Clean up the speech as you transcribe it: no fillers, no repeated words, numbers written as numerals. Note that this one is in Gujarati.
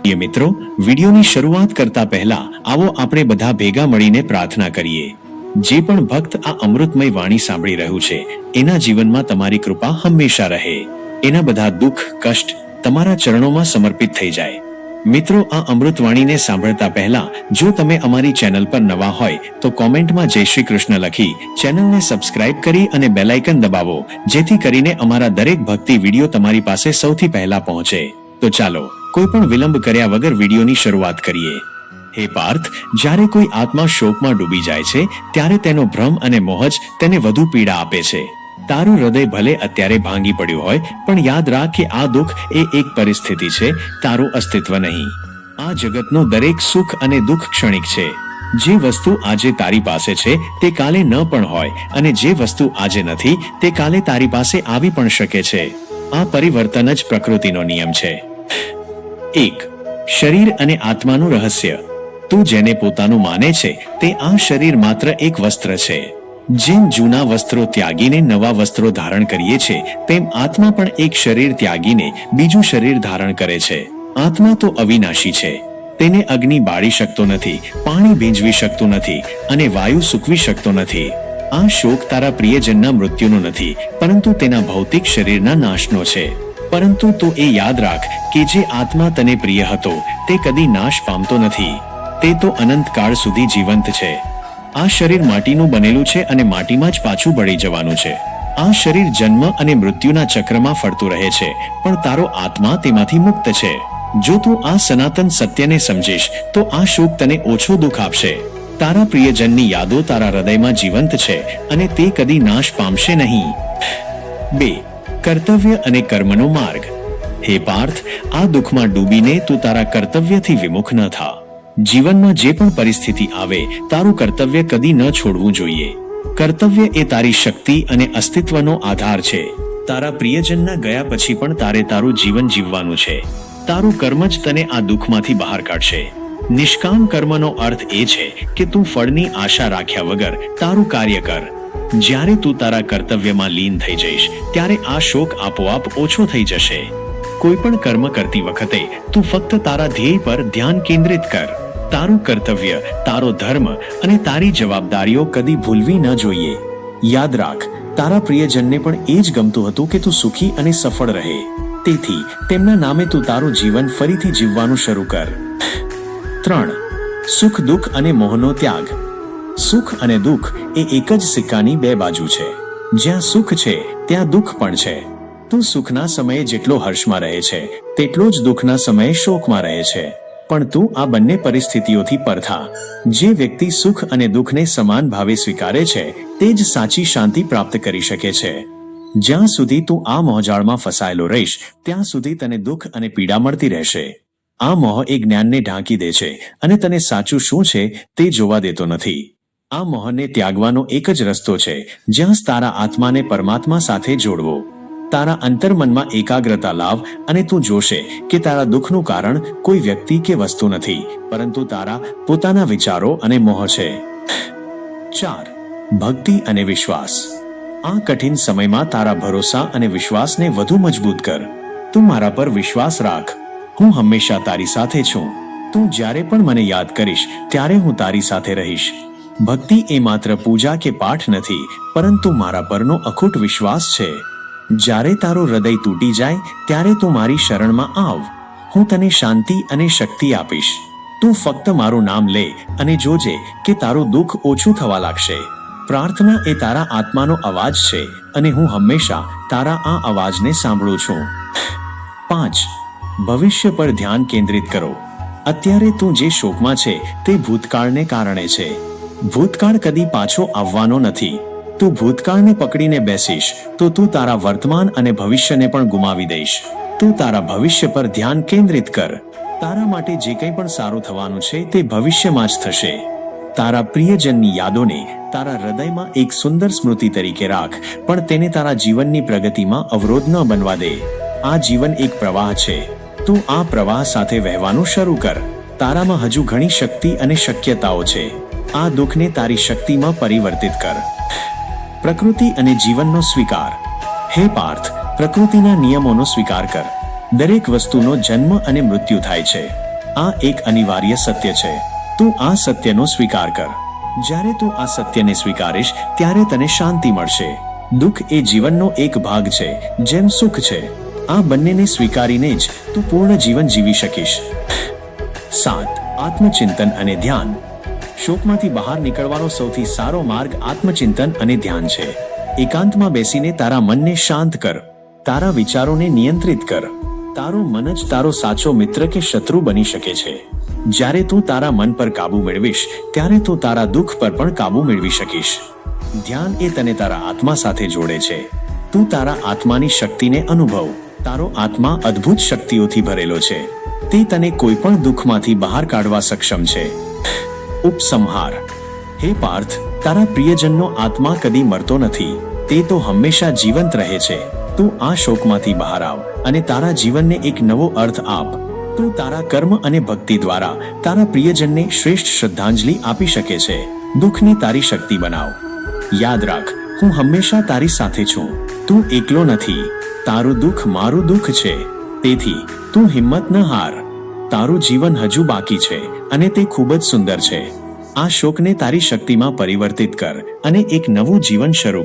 પ્રિય મિત્રો, વિડીયોની શરૂઆત કરતા પહેલા આવો આપણે બધા ભેગા મળીને પ્રાર્થના કરીએ। જે પણ ભક્ત આ અમૃતમય વાણી સાંભળી રહ્યું છે એના જીવનમાં તમારી કૃપા હંમેશા રહે, એના બધા દુઃખ કષ્ટ તમારા ચરણોમાં સમર્પિત થઈ જાય। મિત્રો, આ અમૃતવાણીને સાંભળતા પહેલા જો તમે અમારી ચેનલ પર નવા હોય તો કોમેન્ટમાં જય શ્રી કૃષ્ણ લખી ચેનલને સબસ્ક્રાઇબ કરી અને બેલ આઇકન દબાવો, જેથી કરીને અમારા દરેક ભક્તિ વિડીયો તમારી પાસે સૌથી પહેલા પહોંચે। તો ચાલો કોઈ પણ વિલંબ કર્યા વગર વિડીયોની શરૂઆત કરીએ। હે પાર્થ, જ્યારે કોઈ આત્મા શોકમાં ડૂબી જાય છે ત્યારે તેનો ભ્રમ અને મોહ જ તેને વધુ પીડા આપે છે। તારું હૃદય ભલે અત્યારે ભાંગી પડ્યું હોય, પણ યાદ રાખ કે આ દુઃખ એ એક પરિસ્થિતિ છે, તારું અસ્તિત્વ નહીં। આ જગતનું દરેક સુખ અને દુઃખ ક્ષણિક છે। જે વસ્તુ આજે તારી પાસે છે તે કાલે ન પણ હોય, અને જે વસ્તુ આજે નથી તે કાલે તારી પાસે આવી પણ શકે છે। આ પરિવર્તન જ પ્રકૃતિનો નિયમ છે। 1. શરીર અને આત્માનું રહસ્ય। તું જેને પોતાનું માને છે તે આ શરીર માત્ર એક વસ્ત્ર છે। જેમ જૂના વસ્ત્રો ત્યાગીને નવા વસ્ત્રો ધારણ કરીએ છે, તેમ આત્મા પણ એક શરીર ત્યાગીને બીજું શરીર ધારણ કરે છે। આત્મા તો અવિનાશી છે, તેને અગ્નિ બાળી શકતો નથી, પાણી ભીંજવી શકતું નથી અને વાયુ સૂકવી શકતો નથી। આ શોક તારા પ્રિયજનના મૃત્યુનો નથી, પરંતુ તેના ભૌતિક શરીરના નાશનો છે। પરંતુ તું એ યાદ રાખ કે જે આત્મા તને પ્રિય હતો તે કદી નાશ પામતો નથી, તે તો અનંતકાળ સુધી જીવંત છે। આ શરીર માટીનું બનેલું છે અને માટીમાં જ પાછું ભળી જવાનું છે। આ શરીર જન્મ અને મૃત્યુના ચક્રમાં ફરતું રહે છે, પણ તારો આત્મા તેમાંથી મુક્ત છે। જો તું આ સનાતન સત્યને સમજીશ તો આ શોક તને ઓછો દુઃખ આપશે। તારા પ્રિયજનની યાદો તારા હૃદયમાં જીવંત છે અને તે કદી નાશ પામશે નહીં। 2. કર્તવ્ય અને કર્મનો માર્ગ। હે પાર્થ, આ દુઃખમાં ડૂબીને તું તારા કર્તવ્યથી વિમુખ ન થા। જીવનમાં જે પણ પરિસ્થિતિ આવે, તારું કર્તવ્ય કદી ન છોડવું જોઈએ। કર્તવ્ય એ તારી શક્તિ અને અસ્તિત્વનો આધાર છે। તારા પ્રિયજનના ગયા પછી પણ તારે તારું જીવન જીવવાનું છે। તારું કર્મ જ તને આ દુઃખમાંથી બહાર કાઢશે। નિષ્કામ કર્મનો અર્થ એ છે કે તું ફળની આશા રાખ્યા વગર તારું કાર્ય કર। જ્યારે તું તારા કર્તવ્યમાં લીન થઈ જઈશ ત્યારે આ શોક આપોઆપ ઓછો થઈ જશે। કોઈ પણ કર્મ કરતી વખતે તું ફક્ત તારા ધ્યેય પર ધ્યાન કેન્દ્રિત કર। તારું કર્તવ્ય, તારો ધર્મ અને તારી જવાબદારીઓ કદી ભૂલવી ન જોઈએ। યાદ રાખ, તારા પ્રિયજનને પણ એ જ ગમતું હતું કે તું સુખી અને સફળ રહે, તેથી તેમના નામે તું તારું જીવન ફરીથી જીવવાનું શરૂ કર। 3. સુખ દુઃખ અને મોહનો ત્યાગ। સુખ અને દુઃખ એ એક જ સિક્કાની બે બાજુ છે। જ્યાં સુખ છે ત્યાં દુઃખ પણ છે। તું સુખના સમયે જેટલો હર્ષમાં રહે છે તેટલો જ દુઃખના સમયે શોકમાં રહે છે, પણ તું આ બંને પરિસ્થિતિઓથી પર થા। જે વ્યક્તિ સુખ અને દુઃખને સમાન ભાવે સ્વીકારે છે તે જ સાચી શાંતિ પ્રાપ્ત કરી શકે છે। જ્યાં સુધી તું આ મોહજાળમાં ફસાયેલો રહીશ ત્યાં સુધી તને દુઃખ અને પીડા મળતી રહેશે। આ મોહ એ જ્ઞાનને ઢાંકી દે છે અને તને સાચું શું છે તે જોવા દેતો નથી। આ મોહને ત્યાગવાનો એક જ રસ્તો છે, જ્યાં તારા આત્માને પરમાત્મા સાથે જોડવો। તારા અંતર્મનમાં એકાગ્રતા લાવ અને તું જોશે કે તારા દુઃખનું કારણ કોઈ વ્યક્તિ કે વસ્તુ નથી, પરંતુ તારા પોતાના વિચારો અને મોહ છે। 4. ભક્તિ અને વિશ્વાસ। આ કઠિન સમયમાં તારા ભરોસા અને વિશ્વાસને વધુ મજબૂત કર। તું મારા પર વિશ્વાસ રાખ, હું હંમેશા તારી સાથે છું। તું જ્યારે પણ મને યાદ કરીશ ત્યારે હું તારી સાથે રહીશ। ભક્તિ એ માત્ર પૂજા કે પાઠ નથી, પરંતુ મારા પરનો અખૂટ વિશ્વાસ છે। જ્યારે તારું હૃદય તૂટી જાય ત્યારે તું મારી શરણમાં આવ, હું તને શાંતિ અને શક્તિ આપીશ। તું ફક્ત મારું નામ લે અને જોજે કે તારું દુઃખ ઓછું થવા લાગશે। પ્રાર્થના એ તારા આત્માનો અવાજ છે અને હું હંમેશા તારા આ અવાજને સાંભળું છું। 5. ભવિષ્ય પર ધ્યાન કેન્દ્રિત કરો। અત્યારે તું જે શોકમાં છે તે ભૂતકાળને કારણે છે। ભૂતકાળ કદી પાછો આવવાનો નથી। તું ભૂતકાળને પકડીને બેસીશ તો તું તારા વર્તમાન અને ભવિષ્યને પણ ગુમાવી દઈશ। તું તારા ભવિષ્ય પર ધ્યાન કેન્દ્રિત કર। તારા માટે જે કંઈ પણ સારું થવાનું છે તે ભવિષ્યમાં જ થશે। તારા પ્રિયજનની યાદોને તારા હૃદયમાં એક સુંદર સ્મૃતિ તરીકે રાખ, પણ તેને તારા જીવનની પ્રગતિમાં અવરોધ ન બનવા દે। આ જીવન એક પ્રવાહ છે, તું આ પ્રવાહ સાથે વહેવાનું શરૂ કર। તારામાં હજુ ઘણી શક્તિ અને શક્યતાઓ છે। આ દુઃખને તારી શક્તિમાં પરિવર્તિત કર। પ્રકૃતિ અને જીવનનો સ્વીકાર। હે પાર્થ, પ્રકૃતિના નિયમોનો સ્વીકાર કર। દરેક વસ્તુનો જન્મ અને મૃત્યુ થાય છે। આ એક અનિવાર્ય સત્ય છે. તું આ સત્યનો સ્વીકાર કર. જ્યારે તું આ સત્યને સ્વીકારીશ ત્યારે તને શાંતિ મળશે. દુઃખ એ જીવનનો એક ભાગ છે, જેમ સુખ છે. આ બંનેને સ્વીકારીને જ તું પૂર્ણ જીવન જીવી શકીશ. 7. આત્મચિંતન અને ધ્યાન. શોકમાંથી બહાર નીકળવાનો સૌથી સારો માર્ગ આત્મચિંતન અને ધ્યાન છે. એકાંતમાં બેસીને તારા મનને શાંત કર. તારા વિચારોને નિયંત્રિત કર. તારું મન જ તારો સાચો મિત્ર કે શત્રુ બની શકે છે. જ્યારે તું તારા મન પર કાબુ મેળવીશ ત્યારે તું તારા દુઃખ પર પણ કાબુ મેળવી શકીશ. ધ્યાન એ તને તારા આત્મા સાથે જોડે છે. તું તારા આત્માની શક્તિને અનુભવ. તારો આત્મા અદ્ભુત શક્તિઓથી ભરેલો છે. તે તને કોઈ પણ દુઃખમાંથી બહાર કાઢવા સક્ષમ છે. ઉપસંહાર. હે પાર્થ, તારા પ્રિયજનનો આત્મા કદી મરતો નથી. તે તો હંમેશા જીવંત રહે છે. તું આ શોકમાંથી બહાર આવ અને તારા જીવનને એક નવો અર્થ આપ. તું તારા કર્મ અને ભક્તિ દ્વારા તારા પ્રિયજનને શ્રેષ્ઠ શ્રદ્ધાંજલિ આપી શકે છે. દુઃખને તારી શક્તિ બનાવ. યાદ રાખ, હું હંમેશા તારી સાથે છું. તું એકલો નથી. તારું દુઃખ મારું દુઃખ છે. તેથી તું હિંમત ન હાર. તારું જીવન હજુ બાકી છે અને તે ખૂબ જ સુંદર છે. આ શોકને તારી શક્તિમાં પરિવર્તિત કર અને એક નવું જીવન શરૂ